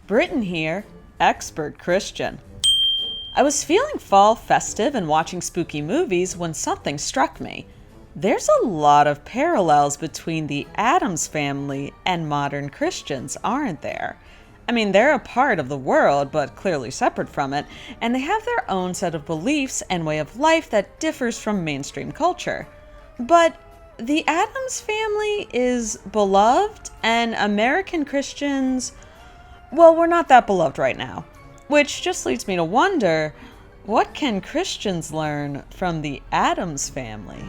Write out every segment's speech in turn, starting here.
Britain here, expert Christian. I was feeling fall festive and watching spooky movies when something struck me. There's a lot of parallels between the Addams family and modern Christians, aren't there? I mean, they're a part of the world, but clearly separate from it, and they have their own set of beliefs and way of life that differs from mainstream culture. But the Addams family is beloved, and American Christians, well, we're not that beloved right now. Which just leads me to wonder, what can Christians learn from the Addams family?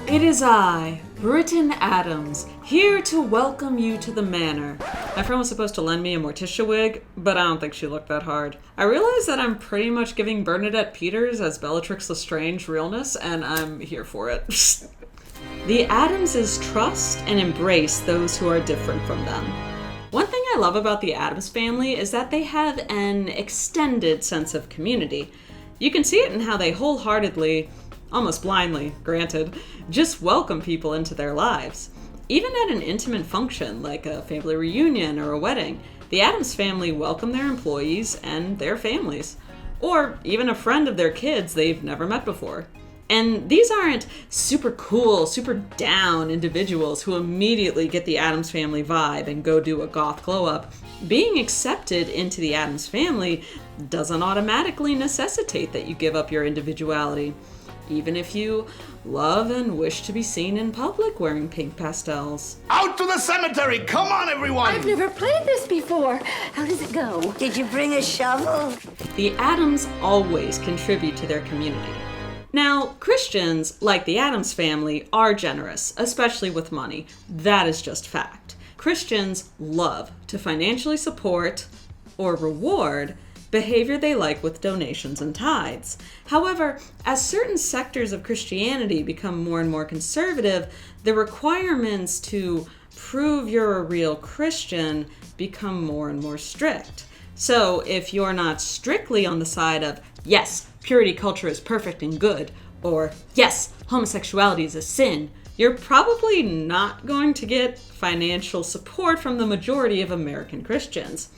It is I, Britton Addams, here to welcome you to the manor. My friend was supposed to lend me a Morticia wig, but I don't think she looked that hard. I realize that I'm pretty much giving Bernadette Peters as Bellatrix Lestrange realness, and I'm here for it. The Addamses trust and embrace those who are different from them. One thing I love about the Addams family is that they have an extended sense of community. You can see it in how they wholeheartedly, almost blindly, granted, just welcome people into their lives. Even at an intimate function like a family reunion or a wedding, the Addams family welcome their employees and their families, or even a friend of their kids they've never met before. And these aren't super cool, super down individuals who immediately get the Addams family vibe and go do a goth glow up. Being accepted into the Addams family doesn't automatically necessitate that you give up your individuality, even if you love and wish to be seen in public wearing pink pastels. Out to the cemetery! Come on, everyone! I've never played this before. How does it go? Did you bring a shovel? The Addams always contribute to their community. Now, Christians, like the Addams family, are generous, especially with money. That is just fact. Christians love to financially support or reward behavior they like with donations and tithes. However, as certain sectors of Christianity become more and more conservative, the requirements to prove you're a real Christian become more and more strict. So if you're not strictly on the side of, yes, purity culture is perfect and good, or yes, homosexuality is a sin, you're probably not going to get financial support from the majority of American Christians.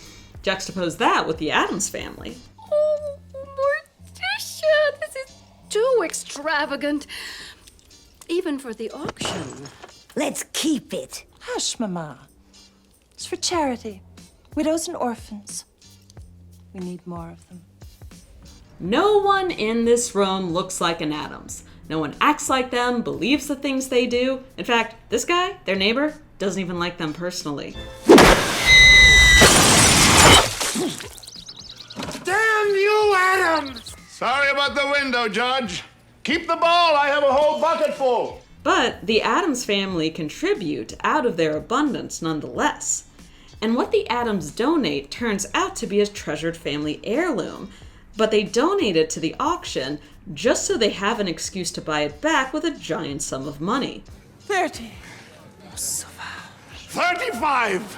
Juxtapose that with the Addams family. Oh, Morticia, this is too extravagant. Even for the auction. Let's keep it. Hush, Mama. It's for charity. Widows and orphans. We need more of them. No one in this room looks like an Addams. No one acts like them, believes the things they do. In fact, this guy, their neighbor, doesn't even like them personally. Damn you, Addams! Sorry about the window, Judge. Keep the ball, I have a whole bucket full. But the Addams family contribute out of their abundance nonetheless. And what the Addams donate turns out to be a treasured family heirloom. But they donate it to the auction just so they have an excuse to buy it back with a giant sum of money. 30. 35!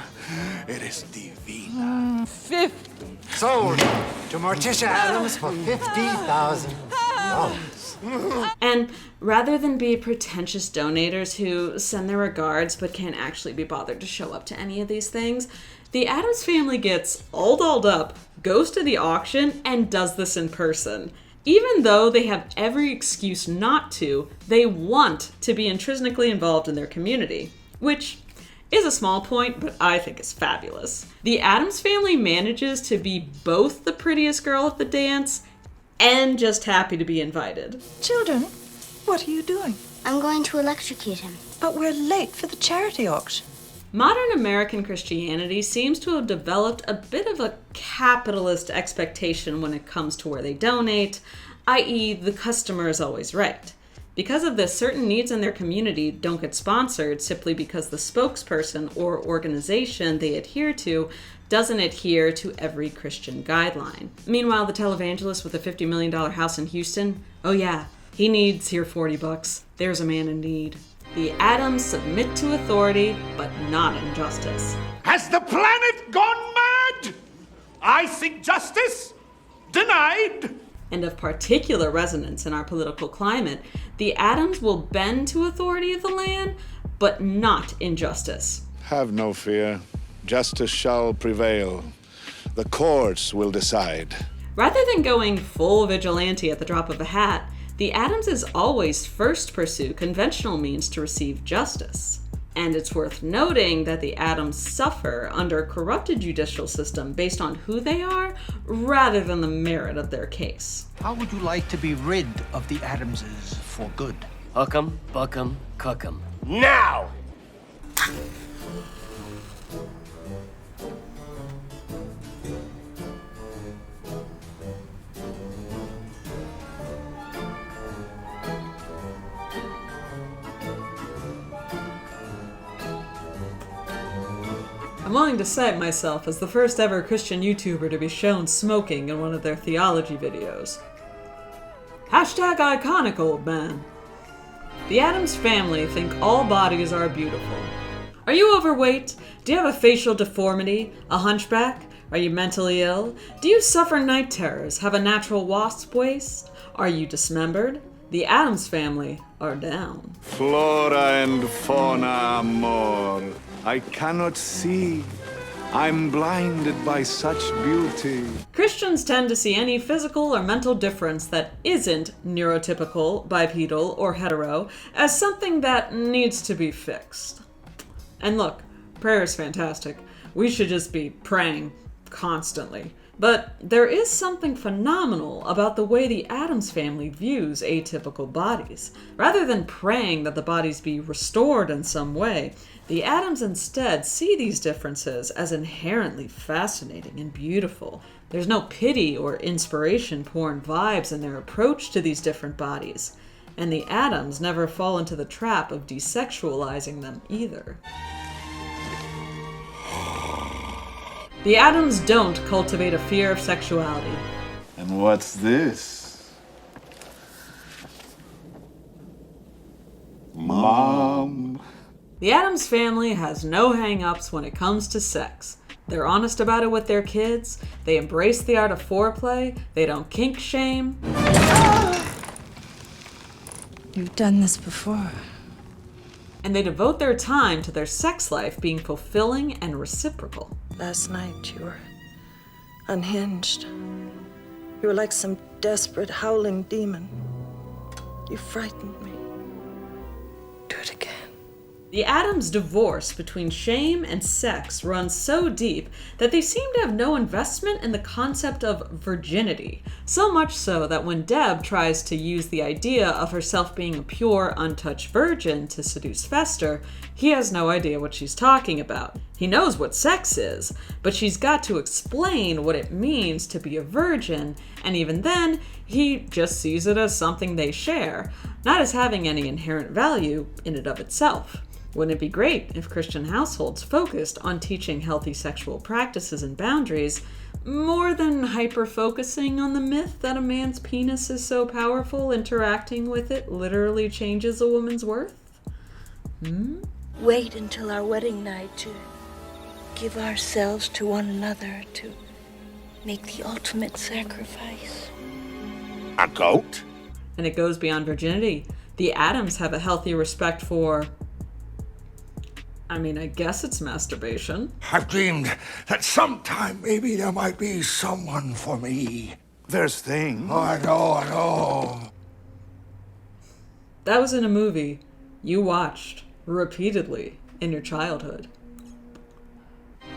It is divine. 50. Sold to Morticia Addams for $50,000. And rather than be pretentious donators who send their regards but can't actually be bothered to show up to any of these things, the Addams family gets all dolled up, goes to the auction, and does this in person. Even though they have every excuse not to, they want to be intrinsically involved in their community, which is a small point, but I think is fabulous. The Addams family manages to be both the prettiest girl at the dance and just happy to be invited. Children, what are you doing? I'm going to electrocute him. But we're late for the charity auction. Modern American Christianity seems to have developed a bit of a capitalist expectation when it comes to where they donate, i.e. the customer is always right. Because of this, certain needs in their community don't get sponsored simply because the spokesperson or organization they adhere to doesn't adhere to every Christian guideline. Meanwhile, the televangelist with a $50 million house in Houston, oh yeah, he needs here $40. There's a man in need. The Addams submit to authority, but not injustice. Has the planet gone mad? I think justice denied. And of particular resonance in our political climate, the Addams will bend to authority of the land, but not injustice. Have no fear. Justice shall prevail. The courts will decide. Rather than going full vigilante at the drop of a hat, the Addamses always first pursue conventional means to receive justice. And it's worth noting that the Addams suffer under a corrupted judicial system based on who they are, rather than the merit of their case. How would you like to be rid of the Addamses for good? Hook 'em, buck 'em, cook 'em. Now! I'm willing to cite myself as the first ever Christian YouTuber to be shown smoking in one of their theology videos. Hashtag iconic, old man. The Addams family think all bodies are beautiful. Are you overweight? Do you have a facial deformity? A hunchback? Are you mentally ill? Do you suffer night terrors? Have a natural wasp waist? Are you dismembered? The Addams family are down. Flora and fauna amor. I cannot see. I'm blinded by such beauty. Christians tend to see any physical or mental difference that isn't neurotypical, bipedal, or hetero as something that needs to be fixed. And look, prayer is fantastic. We should just be praying constantly. But there is something phenomenal about the way the Addams family views atypical bodies. Rather than praying that the bodies be restored in some way, the Addams instead see these differences as inherently fascinating and beautiful. There's no pity or inspiration-porn vibes in their approach to these different bodies. And the Addams never fall into the trap of desexualizing them either. The Addams don't cultivate a fear of sexuality. And what's this? Mom. The Addams family has no hang-ups when it comes to sex. They're honest about it with their kids, they embrace the art of foreplay, they don't kink shame. You've done this before. And they devote their time to their sex life being fulfilling and reciprocal. Last night you were unhinged. You were like some desperate, howling demon. You frightened me. Do it again. The Addams' divorce between shame and sex runs so deep that they seem to have no investment in the concept of virginity. So much so that when Deb tries to use the idea of herself being a pure, untouched virgin to seduce Fester, he has no idea what she's talking about. He knows what sex is, but she's got to explain what it means to be a virgin, and even then, he just sees it as something they share, not as having any inherent value in and of itself. Wouldn't it be great if Christian households focused on teaching healthy sexual practices and boundaries, more than hyper-focusing on the myth that a man's penis is so powerful interacting with it literally changes a woman's worth? Wait until our wedding night to give ourselves to one another, to make the ultimate sacrifice. A goat? And it goes beyond virginity. The Addams have a healthy respect for... I guess it's masturbation. I've dreamed that sometime maybe there might be someone for me. There's things. Oh, I know. That was in a movie you watched repeatedly in your childhood.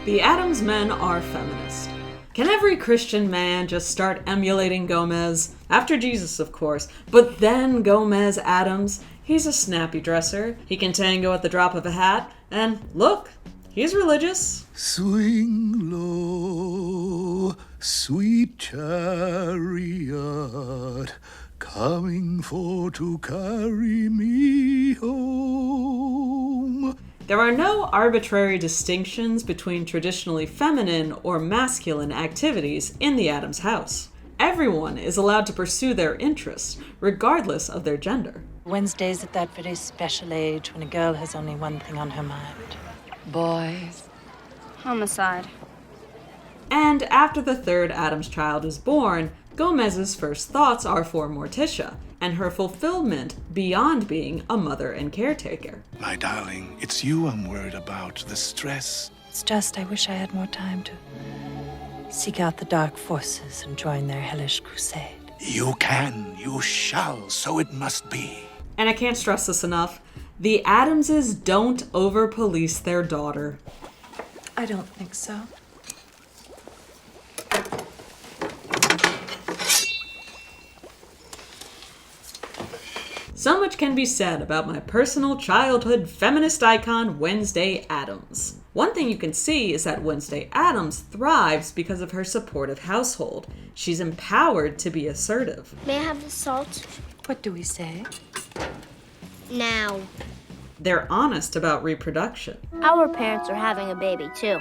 The Addams men are feminist. Can every Christian man just start emulating Gomez? After Jesus, of course, but then Gomez Addams. He's a snappy dresser. He can tango at the drop of a hat. And look, he's religious. Swing low, sweet chariot, coming for to carry me home. There are no arbitrary distinctions between traditionally feminine or masculine activities in the Addams house. Everyone is allowed to pursue their interests, regardless of their gender. Wednesday's at that very special age when a girl has only one thing on her mind. Boys. Homicide. And after the third Addams child is born, Gomez's first thoughts are for Morticia, and her fulfillment beyond being a mother and caretaker. My darling, it's you I'm worried about, the stress. It's just I wish I had more time to seek out the dark forces and join their hellish crusade. You can, you shall, so it must be. And I can't stress this enough, the Addamses don't over-police their daughter. I don't think so. So much can be said about my personal childhood feminist icon, Wednesday Addams. One thing you can see is that Wednesday Addams thrives because of her supportive household. She's empowered to be assertive. May I have the salt? What do we say? Now. They're honest about reproduction. Our parents are having a baby, too.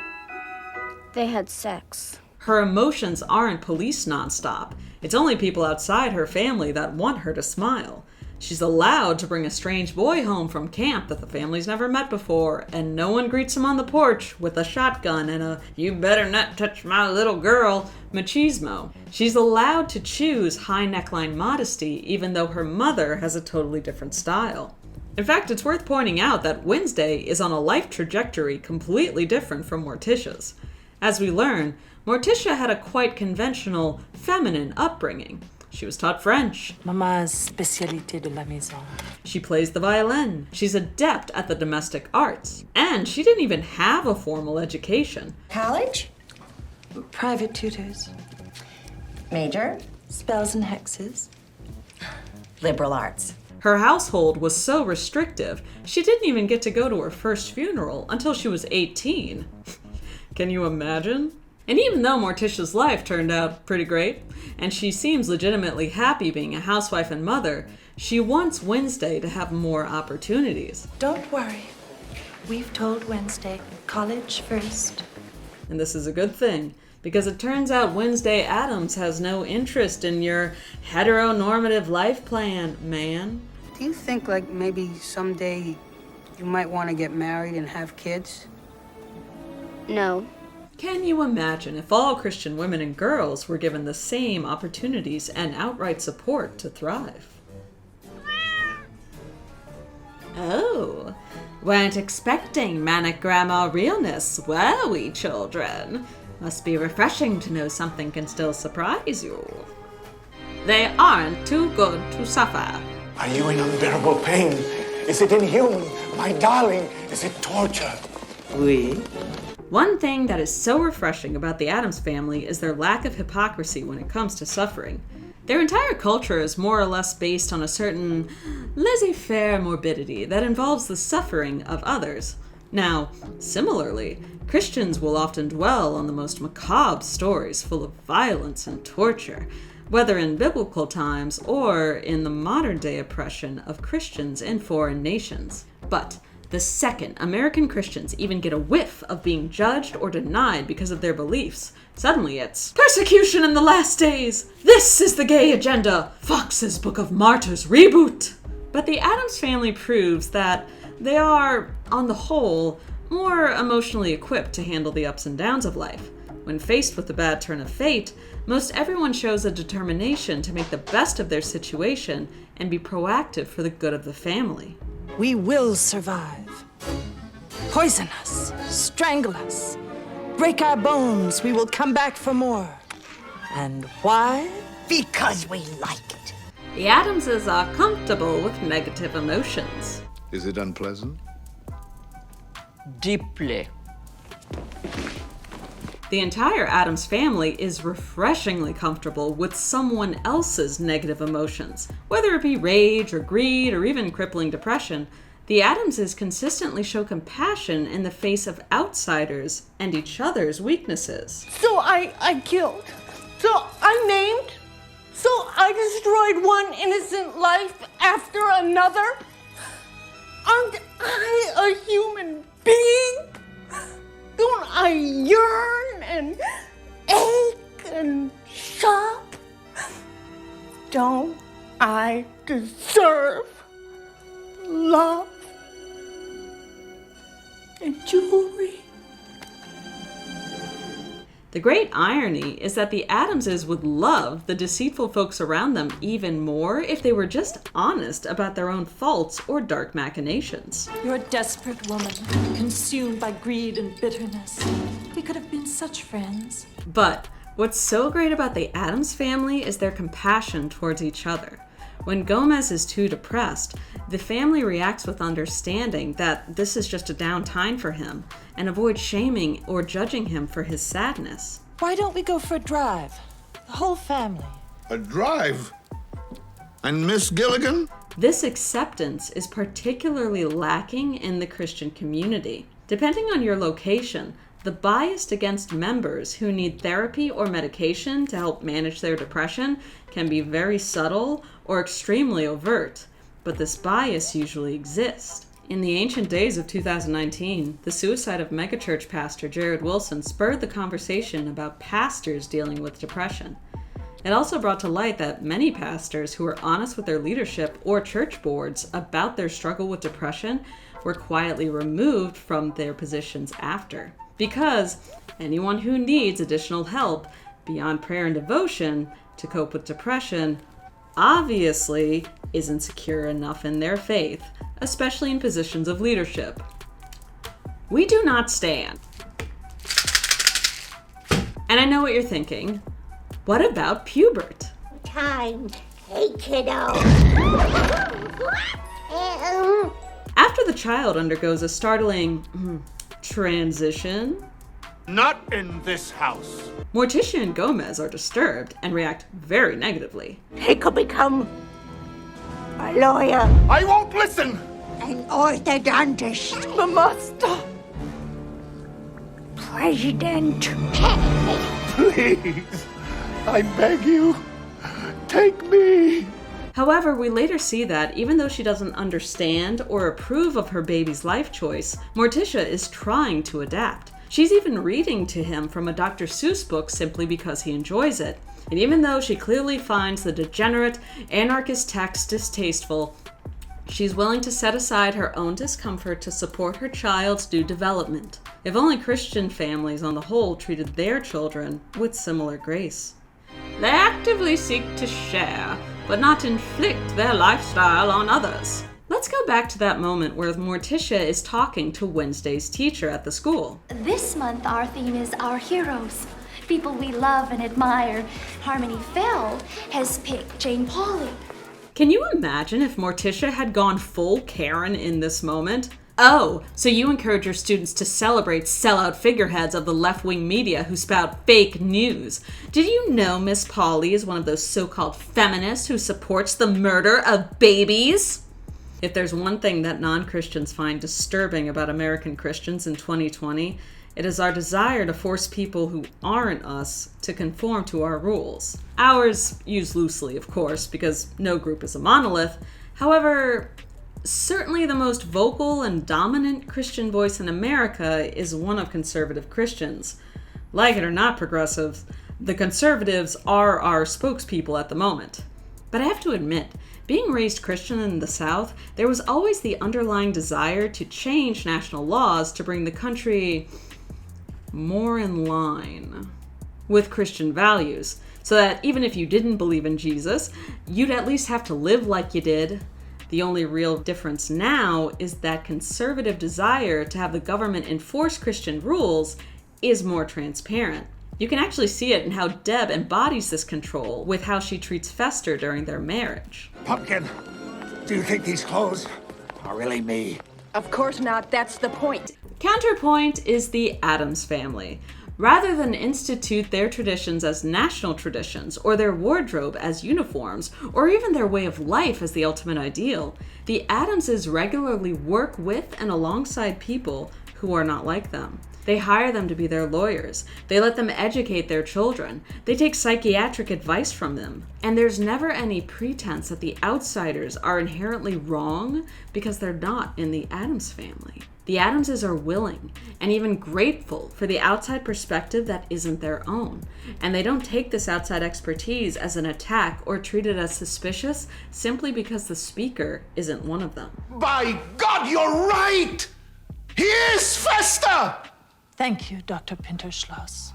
They had sex. Her emotions aren't policed nonstop. It's only people outside her family that want her to smile. She's allowed to bring a strange boy home from camp that the family's never met before, and no one greets him on the porch with a shotgun and a "you better not touch my little girl" machismo. She's allowed to choose high neckline modesty, even though her mother has a totally different style. In fact, it's worth pointing out that Wednesday is on a life trajectory completely different from Morticia's. As we learn, Morticia had a quite conventional, feminine upbringing. She was taught French. Maman's spécialité de la maison. She plays the violin. She's adept at the domestic arts. And she didn't even have a formal education. College? Private tutors. Major? Spells and hexes. Liberal arts. Her household was so restrictive, she didn't even get to go to her first funeral until she was 18. Can you imagine? And even though Morticia's life turned out pretty great, and she seems legitimately happy being a housewife and mother, she wants Wednesday to have more opportunities. Don't worry. We've told Wednesday, college first. And this is a good thing, because it turns out Wednesday Addams has no interest in your heteronormative life plan, man. Do you think, like, maybe someday you might want to get married and have kids? No. Can you imagine if all Christian women and girls were given the same opportunities and outright support to thrive? Oh, weren't expecting manic grandma realness, were we, children? Must be refreshing to know something can still surprise you. They aren't too good to suffer. Are you in unbearable pain? Is it inhuman? My darling, is it torture? Oui. One thing that is so refreshing about the Addams family is their lack of hypocrisy when it comes to suffering. Their entire culture is more or less based on a certain laissez-faire morbidity that involves the suffering of others. Now, similarly, Christians will often dwell on the most macabre stories full of violence and torture, whether in biblical times or in the modern-day oppression of Christians in foreign nations. But the second American Christians even get a whiff of being judged or denied because of their beliefs, suddenly it's persecution in the last days! This is the gay agenda! Fox's Book of Martyrs reboot! But the Addams family proves that they are, on the whole, more emotionally equipped to handle the ups and downs of life. When faced with the bad turn of fate, most everyone shows a determination to make the best of their situation and be proactive for the good of the family. We will survive. Poison us, strangle us, break our bones, we will come back for more. And why? Because we like it. The Addamses are comfortable with negative emotions. Is it unpleasant? Deeply. The entire Addams family is refreshingly comfortable with someone else's negative emotions. Whether it be rage or greed or even crippling depression, the Addamses consistently show compassion in the face of outsiders and each other's weaknesses. So I killed. So I maimed. So I destroyed one innocent life after another. Aren't I a human being? Don't I yearn and ache and shop? Don't I deserve love and jewelry? The great irony is that the Addamses would love the deceitful folks around them even more if they were just honest about their own faults or dark machinations. You're a desperate woman, consumed by greed and bitterness. We could have been such friends. But what's so great about the Addams family is their compassion towards each other. When Gomez is too depressed, the family reacts with understanding that this is just a down time for him and avoids shaming or judging him for his sadness. Why don't we go for a drive? The whole family. A drive? And Miss Gilligan? This acceptance is particularly lacking in the Christian community. Depending on your location, the bias against members who need therapy or medication to help manage their depression can be very subtle or extremely overt, but this bias usually exists. In the ancient days of 2019, the suicide of megachurch pastor Jared Wilson spurred the conversation about pastors dealing with depression. It also brought to light that many pastors who were honest with their leadership or church boards about their struggle with depression were quietly removed from their positions after. Because anyone who needs additional help beyond prayer and devotion to cope with depression obviously isn't secure enough in their faith, especially in positions of leadership. We do not stand. And I know what you're thinking. What about Pubert? Time. Hey, kiddo. After the child undergoes a startling transition, not in this house. Morticia and Gomez are disturbed and react very negatively. He could become a lawyer. I won't listen. An orthodontist. The master. President. Please, I beg you, take me. However, we later see that even though she doesn't understand or approve of her baby's life choice, Morticia is trying to adapt. She's even reading to him from a Dr. Seuss book simply because he enjoys it. And even though she clearly finds the degenerate, anarchist text distasteful, she's willing to set aside her own discomfort to support her child's new development. If only Christian families on the whole treated their children with similar grace. They actively seek to share, but not inflict their lifestyle on others. Let's go back to that moment where Morticia is talking to Wednesday's teacher at the school. This month our theme is Our Heroes, people we love and admire. Harmony Fell has picked Jane Pauley. Can you imagine if Morticia had gone full Karen in this moment? Oh, so you encourage your students to celebrate sellout figureheads of the left-wing media who spout fake news. Did you know Miss Pauley is one of those so-called feminists who supports the murder of babies? If there's one thing that non-Christians find disturbing about American Christians in 2020, it is our desire to force people who aren't us to conform to our rules. Ours used loosely, of course, because no group is a monolith. However, certainly the most vocal and dominant Christian voice in America is one of conservative Christians. Like it or not, progressives, the conservatives are our spokespeople at the moment. But I have to admit, being raised Christian in the South, there was always the underlying desire to change national laws to bring the country more in line with Christian values, so that even if you didn't believe in Jesus, you'd at least have to live like you did. The only real difference now is that conservative desire to have the government enforce Christian rules is more transparent. You can actually see it in how Deb embodies this control with how she treats Fester during their marriage. Pumpkin, do you think these clothes are really me? Of course not, that's the point. Counterpoint is the Addams family. Rather than institute their traditions as national traditions, or their wardrobe as uniforms, or even their way of life as the ultimate ideal, the Addamses regularly work with and alongside people who are not like them. They hire them to be their lawyers. They let them educate their children. They take psychiatric advice from them. And there's never any pretense that the outsiders are inherently wrong because they're not in the Addams family. The Addamses are willing and even grateful for the outside perspective that isn't their own. And they don't take this outside expertise as an attack or treat it as suspicious simply because the speaker isn't one of them. By God, you're right! He is Fester! Thank you, Dr. Pinterschloss.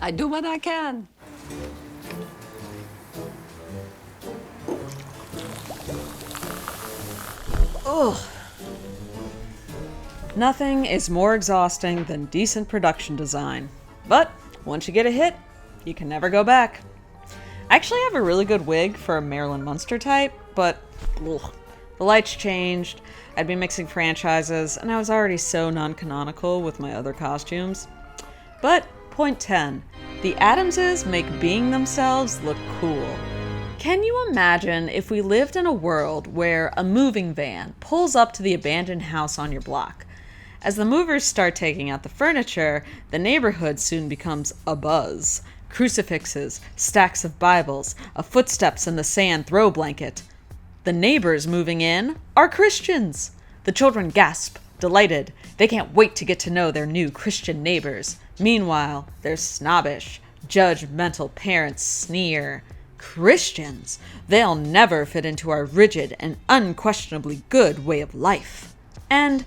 I do what I can. Ugh. Nothing is more exhausting than decent production design. But once you get a hit, you can never go back. I actually have a really good wig for a Marilyn Munster type, but ugh, the lights changed, I'd been mixing franchises, and I was already so non-canonical with my other costumes. But point 10, the Addamses make being themselves look cool. Can you imagine if we lived in a world where a moving van pulls up to the abandoned house on your block? As the movers start taking out the furniture, the neighborhood soon becomes abuzz. Crucifixes, stacks of Bibles, a footsteps in the sand throw blanket. The neighbors moving in are Christians. The children gasp, delighted. They can't wait to get to know their new Christian neighbors. Meanwhile, their snobbish, judgmental parents sneer. Christians, they'll never fit into our rigid and unquestionably good way of life. And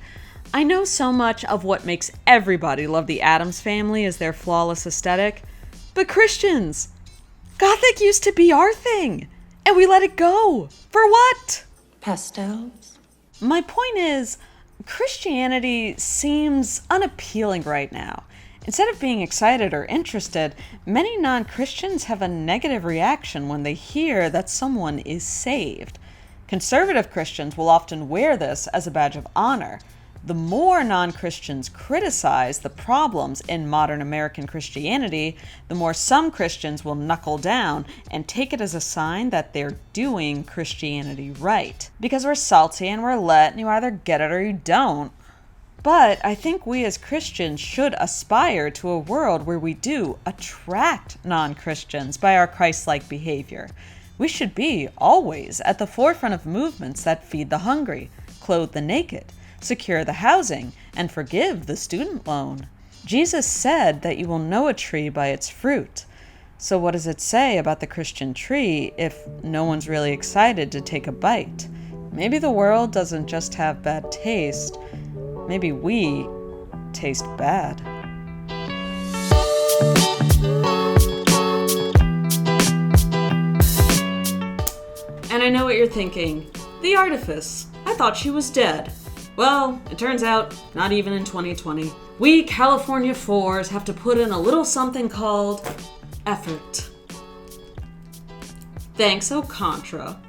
I know so much of what makes everybody love the Addams family is their flawless aesthetic, but Christians, Gothic used to be our thing, and we let it go. For what? Pastels? My point is, Christianity seems unappealing right now. Instead of being excited or interested, many non-Christians have a negative reaction when they hear that someone is saved. Conservative Christians will often wear this as a badge of honor. The more non-Christians criticize the problems in modern American Christianity, the more some Christians will knuckle down and take it as a sign that they're doing Christianity right. Because we're salty and we're lit, and you either get it or you don't. But I think we as Christians should aspire to a world where we do attract non-Christians by our Christ-like behavior. We should be always at the forefront of movements that feed the hungry, clothe the naked, secure the housing, and forgive the student loan. Jesus said that you will know a tree by its fruit. So what does it say about the Christian tree if no one's really excited to take a bite? Maybe the world doesn't just have bad taste. Maybe we taste bad. And I know what you're thinking. The artifice. I thought she was dead. Well, it turns out, not even in 2020. We California 4s have to put in a little something called effort. Thanks, Au Contra.